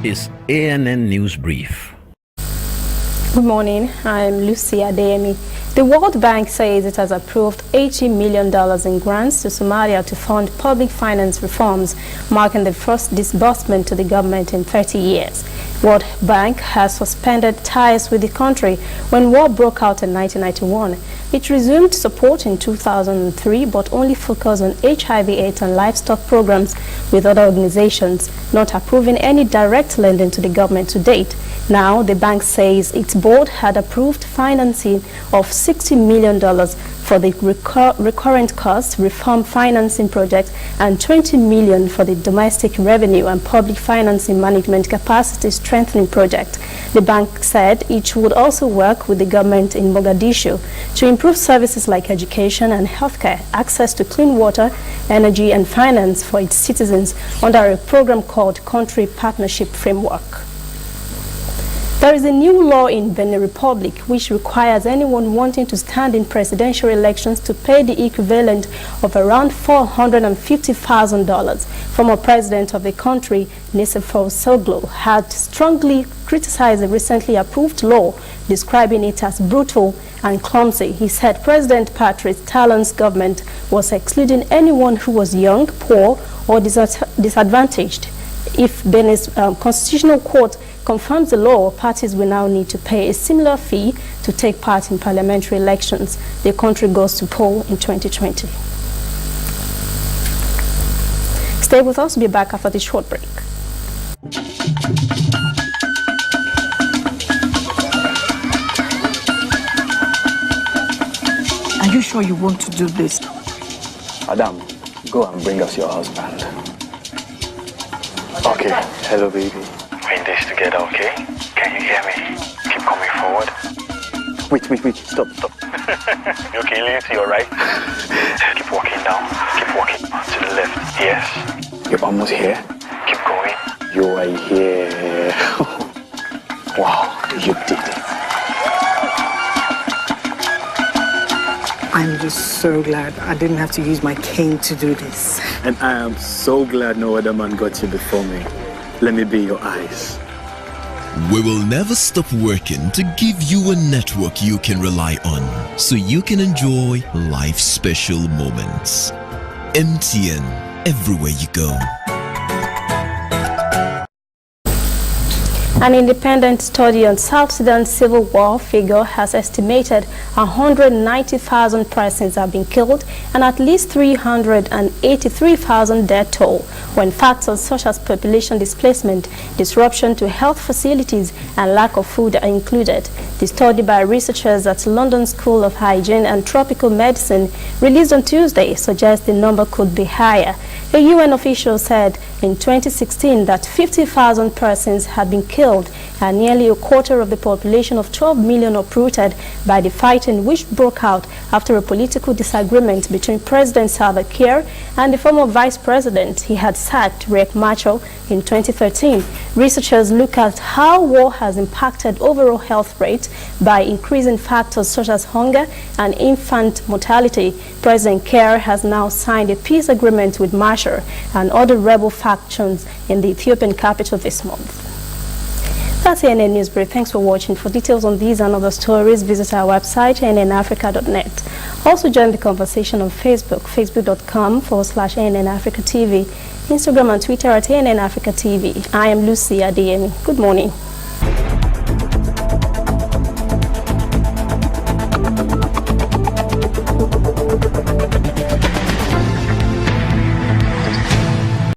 is ANN News Brief. Good morning, I'm Lucy Adeyemi. The World Bank says it has approved $80 million in grants to Somalia to fund public finance reforms, marking the first disbursement to the government in 30 years. World Bank has suspended ties with the country when war broke out in 1991. It resumed support in 2003, but only focused on HIV/AIDS and livestock programs with other organizations, not approving any direct lending to the government to date. Now, the bank says its board had approved financing of $60 million for the recurrent cost reform financing project and $20 million for the domestic revenue and public financing management capacity strengthening project. The bank said it would also work with the government in Mogadishu to improve services like education and healthcare, access to clean water, energy and finance for its citizens under a program called Country Partnership Framework. There is a new law in Benin Republic which requires anyone wanting to stand in presidential elections to pay the equivalent of around $450,000. Former president of the country, Nicéphore Soglo, had strongly criticized the recently approved law, describing it as brutal and clumsy. He said President Patrice Talon's government was excluding anyone who was young, poor, or disadvantaged. If Benin's constitutional court confirms the law, parties will now need to pay a similar fee to take part in parliamentary elections. The country goes to poll in 2020. Stay with us. We'll be back after this short break. Are you sure you want to do this? Madam, go and bring us your husband. Okay, hello baby. We're in this together, okay? Can you hear me? Keep coming forward. Wait, stop. You okay, lean to your right. Keep walking down. Keep walking to the left. Yes. You're almost here. Keep going. You are here. Wow, you did it. I'm just so glad I didn't have to use my cane to do this. And I am so glad no other man got you before me. Let me be your eyes. We will never stop working to give you a network you can rely on so you can enjoy life's special moments. MTN, everywhere you go. An independent study on South Sudan's civil war figure has estimated 190,000 persons have been killed and at least 383,000 dead toll, when factors such as population displacement, disruption to health facilities, and lack of food are included. The study by researchers at London School of Hygiene and Tropical Medicine, released on Tuesday, suggests the number could be higher. A UN official said in 2016 that 50,000 persons had been killed and nearly a quarter of the population of 12 million uprooted by the fighting which broke out after a political disagreement between President Salva Kiir and the former vice president he had sacked, Riek Machar, in 2013. Researchers look at how war has impacted overall health rates by increasing factors such as hunger and infant mortality. President Kiir has now signed a peace agreement with Machar and other rebel factions in the Ethiopian capital this month. That's ANN News Brief. Thanks for watching. For details on these and other stories, visit our website, annafrica.net. Also join the conversation on Facebook, facebook.com/ANNAfricaTV, Instagram and Twitter at ANN Africa TV. I am Lucy Adeyemi. Good morning.